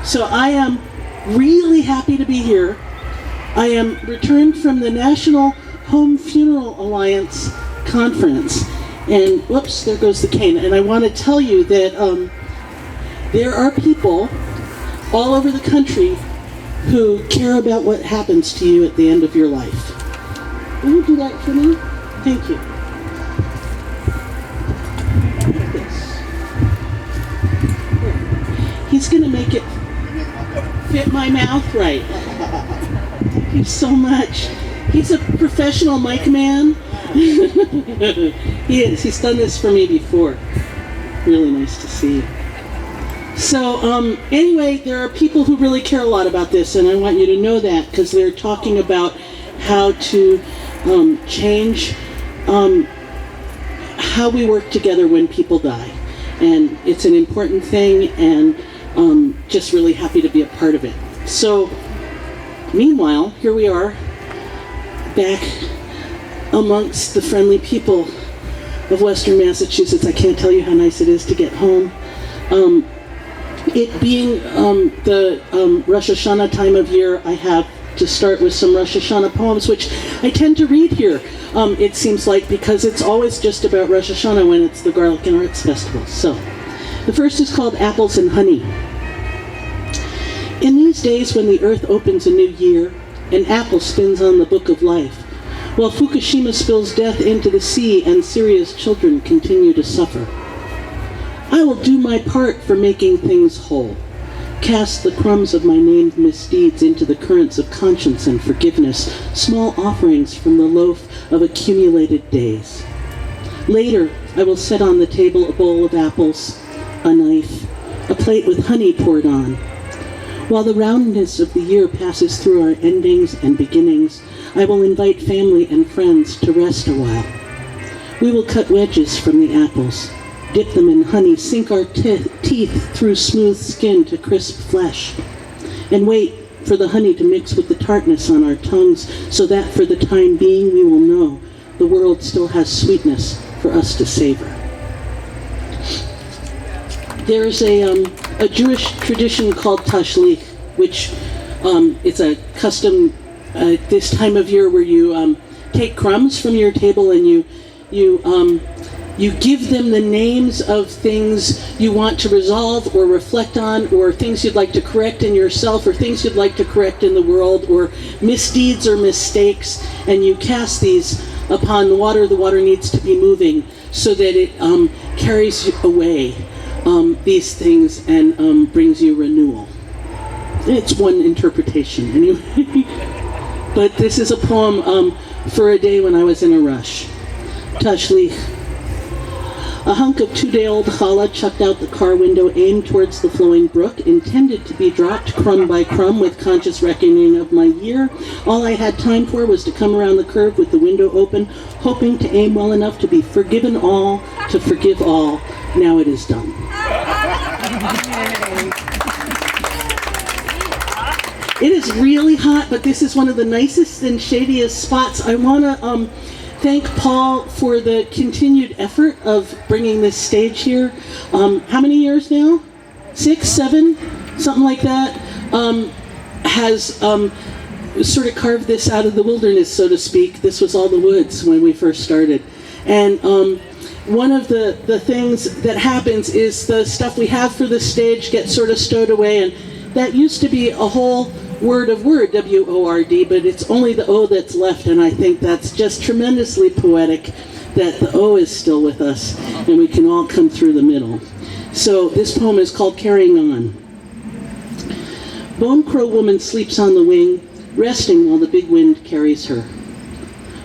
So I am really happy to be here. I am returned from the National Home Funeral Alliance conference. And whoops, there goes the cane. And I want to tell you that there are people all over the country who care about what happens to you at the end of your life. Will you do that for me? Thank you. He's going to make it fit my mouth right. Thank you so much. He's a professional mic man. He is. He's done this for me before. Really nice to see. So anyway, there are people who really care a lot about this, and I want you to know that because they're talking about how to change how we work together when people die. And it's an important thing, and just really happy to be a part of it. So, meanwhile, here we are, back amongst the friendly people of Western Massachusetts. I can't tell you how nice it is to get home. It being the Rosh Hashanah time of year, I have to start with some Rosh Hashanah poems, which I tend to read here, it seems like, because it's always just about Rosh Hashanah when it's the Garlic and Arts Festival. So, the first is called Apples and Honey. In these days when the earth opens a new year, an apple spins on the book of life, while Fukushima spills death into the sea and Syria's children continue to suffer. I will do my part for making things whole, cast the crumbs of my named misdeeds into the currents of conscience and forgiveness, small offerings from the loaf of accumulated days. Later, I will set on the table a bowl of apples, a knife, a plate with honey poured on. While the roundness of the year passes through our endings and beginnings, I will invite family and friends to rest a while. We will cut wedges from the apples, dip them in honey, sink our teeth through smooth skin to crisp flesh, and wait for the honey to mix with the tartness on our tongues so that for the time being we will know the world still has sweetness for us to savor. There's a Jewish tradition called Tashlich, which it's a custom this time of year where you take crumbs from your table and you give them the names of things you want to resolve or reflect on, or things you'd like to correct in yourself, or things you'd like to correct in the world, or misdeeds or mistakes, and you cast these upon the water. The water needs to be moving so that it carries away these things and brings you renewal. It's one interpretation anyway. But this is a poem for a day when I was in a rush. Tashlich. A hunk of 2-day-old challah chucked out the car window, aimed towards the flowing brook, intended to be dropped crumb by crumb with conscious reckoning of my year. All I had time for was to come around the curve with the window open, hoping to aim well enough to be forgiven all, to forgive all. Now it is done. It is really hot, but this is one of the nicest and shadiest spots. I want to thank Paul for the continued effort of bringing this stage here. How many years now? 6, 7, something like that. Has sort of carved this out of the wilderness, so to speak. This was all the woods when we first started. And one of the things that happens is the stuff we have for the stage gets sort of stowed away, and that used to be a whole word, W-O-R-D, but it's only the O that's left, and I think that's just tremendously poetic that the O is still with us, and we can all come through the middle. So this poem is called Carrying On. Bone Crow Woman sleeps on the wing, resting while the big wind carries her.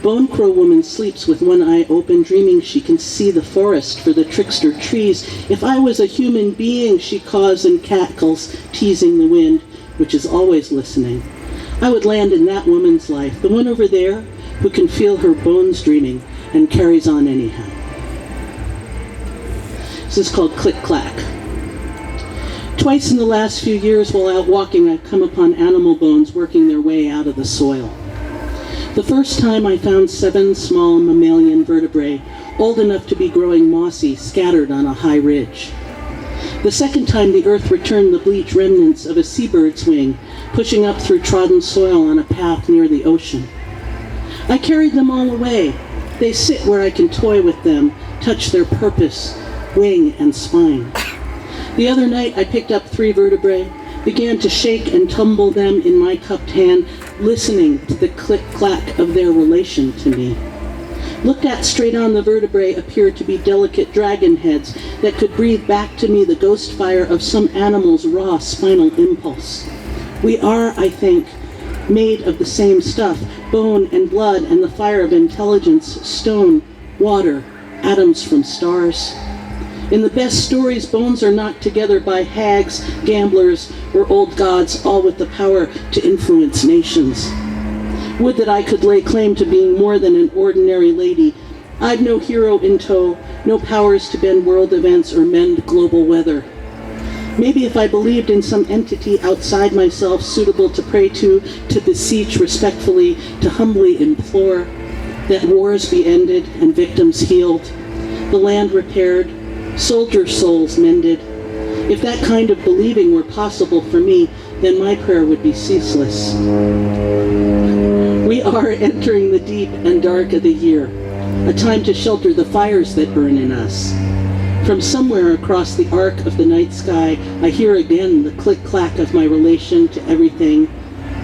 Bone Crow Woman sleeps with one eye open, dreaming she can see the forest for the trickster trees. If I was a human being, she caws and cackles, teasing the wind, which is always listening. I would land in that woman's life, the one over there who can feel her bones dreaming and carries on anyhow. This is called Click Clack. Twice in the last few years while out walking, I've come upon animal bones working their way out of the soil. The first time I found 7 small mammalian vertebrae, old enough to be growing mossy, scattered on a high ridge. The second time, the earth returned the bleached remnants of a seabird's wing, pushing up through trodden soil on a path near the ocean. I carried them all away. They sit where I can toy with them, touch their purpose, wing and spine. The other night, I picked up 3 vertebrae, began to shake and tumble them in my cupped hand, listening to the click-clack of their relation to me. Looked at straight on, the vertebrae appeared to be delicate dragon heads that could breathe back to me the ghost fire of some animal's raw spinal impulse. We are, I think, made of the same stuff, bone and blood and the fire of intelligence, stone, water, atoms from stars. In the best stories, bones are knocked together by hags, gamblers, or old gods, all with the power to influence nations. Would that I could lay claim to being more than an ordinary lady. I've no hero in tow, no powers to bend world events or mend global weather. Maybe if I believed in some entity outside myself suitable to pray to beseech respectfully, to humbly implore, that wars be ended and victims healed, the land repaired, soldier souls mended. If that kind of believing were possible for me, then my prayer would be ceaseless. We are entering the deep and dark of the year, a time to shelter the fires that burn in us. From somewhere across the arc of the night sky, I hear again the click-clack of my relation to everything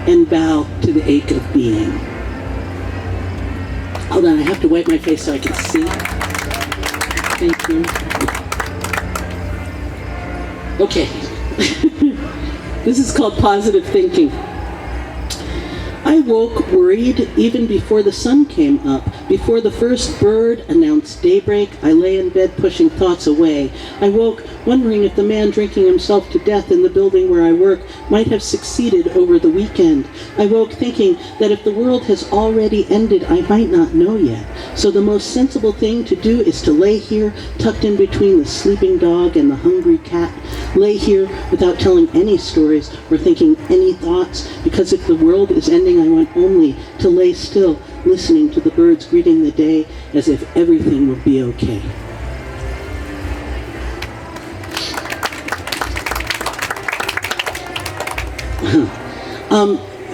and bow to the ache of being. Hold on, I have to wipe my face so I can see. Thank you. Okay. This is called positive thinking. I woke worried even before the sun came up. Before the first bird announced daybreak, I lay in bed pushing thoughts away. I woke wondering if the man drinking himself to death in the building where I work might have succeeded over the weekend. I woke thinking that if the world has already ended, I might not know yet. So the most sensible thing to do is to lay here, tucked in between the sleeping dog and the hungry cat. Lay here without telling any stories or thinking any thoughts, because if the world is ending, I want only to lay still, listening to the birds greeting the day as if everything would be okay.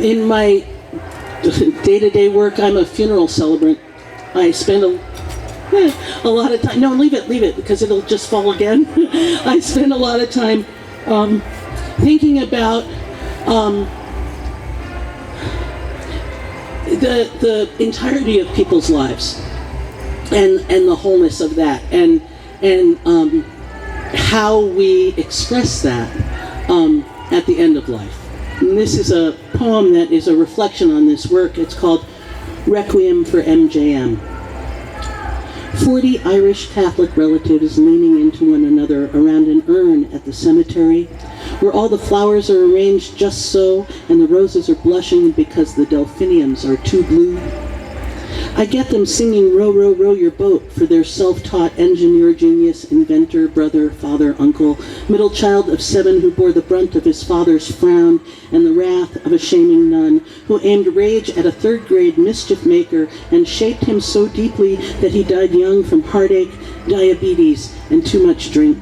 In my day-to-day work, I'm a funeral celebrant. I spend a lot of time, no, leave it, because it'll just fall again. I spend a lot of time thinking about the entirety of people's lives and the wholeness of that, and how we express that at the end of life. And this is a poem that is a reflection on this work. It's called Requiem for MJM. 40 Irish Catholic relatives leaning into one another around an urn at the cemetery, where all the flowers are arranged just so, and the roses are blushing because the delphiniums are too blue. I get them singing Row, Row, Row Your Boat for their self-taught engineer, genius, inventor, brother, father, uncle, middle child of 7 who bore the brunt of his father's frown and the wrath of a shaming nun, who aimed rage at a 3rd-grade mischief maker and shaped him so deeply that he died young from heartache, diabetes, and too much drink.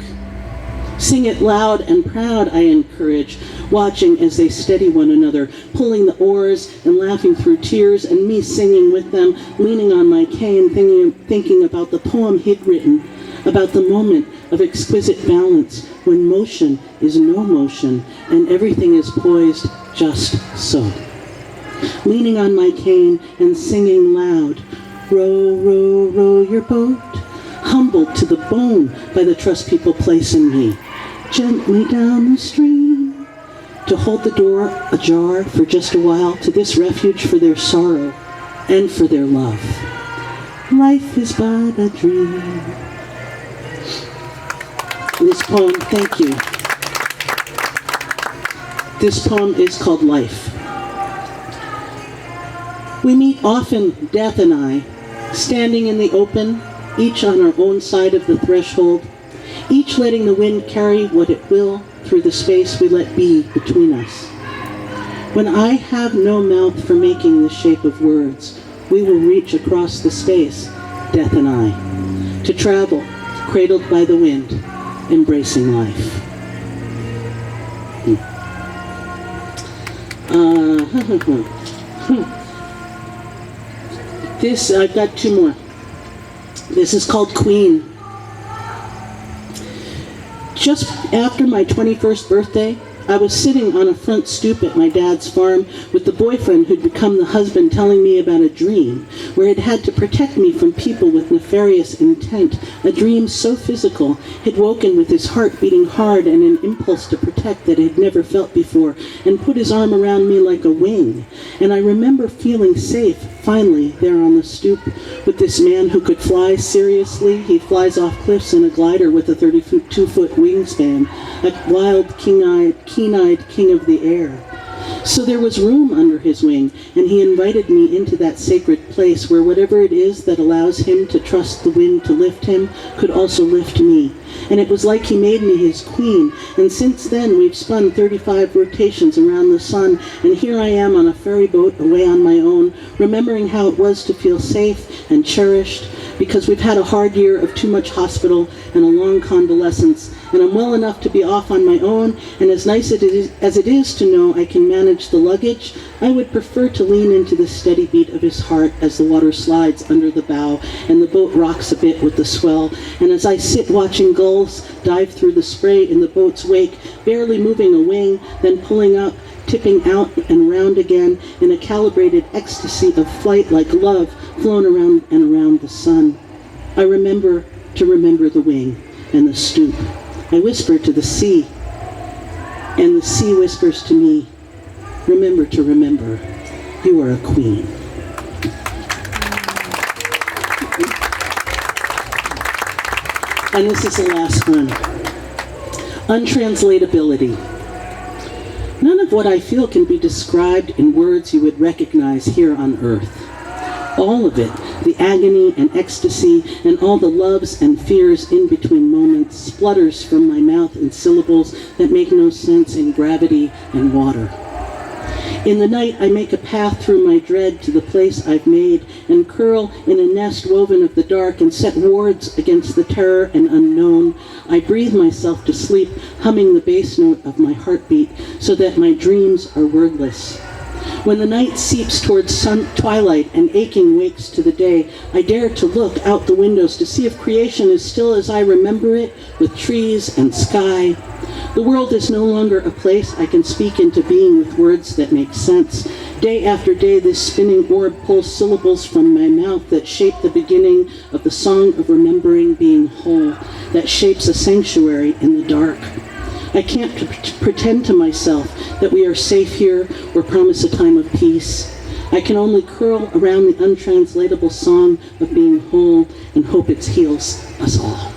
Sing it loud and proud, I encourage, watching as they steady one another, pulling the oars and laughing through tears, and me singing with them, leaning on my cane, thinking about the poem he'd written, about the moment of exquisite balance when motion is no motion and everything is poised just so. Leaning on my cane and singing loud, row, row, row your boat, humbled to the bone by the trust people place in me, gently down the stream, to hold the door ajar for just a while to this refuge for their sorrow and for their love. Life is but a dream. This poem, thank you. This poem is called Life. We meet often, Death and I, standing in the open, each on our own side of the threshold, each letting the wind carry what it will through the space we let be between us. When I have no mouth for making the shape of words, we will reach across the space, Death and I, to travel, cradled by the wind, embracing life. I've got two more. This is called Queen. Just after my 21st birthday, I was sitting on a front stoop at my dad's farm with the boyfriend who'd become the husband telling me about a dream where it had to protect me from people with nefarious intent, a dream so physical he'd woken with his heart beating hard and an impulse to protect that he'd never felt before, and put his arm around me like a wing. And I remember feeling safe, finally, there on the stoop with this man who could fly seriously. He flies off cliffs in a glider with a 32-foot wingspan, a wild, keen-eyed king of the air. So there was room under his wing, and he invited me into that sacred place where whatever it is that allows him to trust the wind to lift him could also lift me. And it was like he made me his queen, and since then we've spun 35 rotations around the sun, and here I am on a ferry boat away on my own, remembering how it was to feel safe and cherished, because we've had a hard year of too much hospital and a long convalescence, and I'm well enough to be off on my own, and as nice as it is to know I can manage the luggage, I would prefer to lean into the steady beat of his heart as the water slides under the bow and the boat rocks a bit with the swell, and as I sit watching gulls dive through the spray in the boat's wake, barely moving a wing, then pulling up, tipping out and round again in a calibrated ecstasy of flight like love flown around and around the sun. I remember to remember the wing and the stoop. I whisper to the sea, and the sea whispers to me, remember to remember, you are a queen. And this is the last one. Untranslatability. None of what I feel can be described in words you would recognize here on earth. All of it, the agony and ecstasy and all the loves and fears in between moments, splutters from my mouth in syllables that make no sense in gravity and water. In the night, I make a path through my dread to the place I've made and curl in a nest woven of the dark and set wards against the terror and unknown. I breathe myself to sleep, humming the bass note of my heartbeat so that my dreams are wordless. When the night seeps towards twilight and aching wakes to the day, I dare to look out the windows to see if creation is still as I remember it, with trees and sky. The world is no longer a place I can speak into being with words that make sense. Day after day, this spinning orb pulls syllables from my mouth that shape the beginning of the song of remembering being whole, that shapes a sanctuary in the dark. I can't pretend to myself that we are safe here or promise a time of peace. I can only curl around the untranslatable song of being whole and hope it heals us all.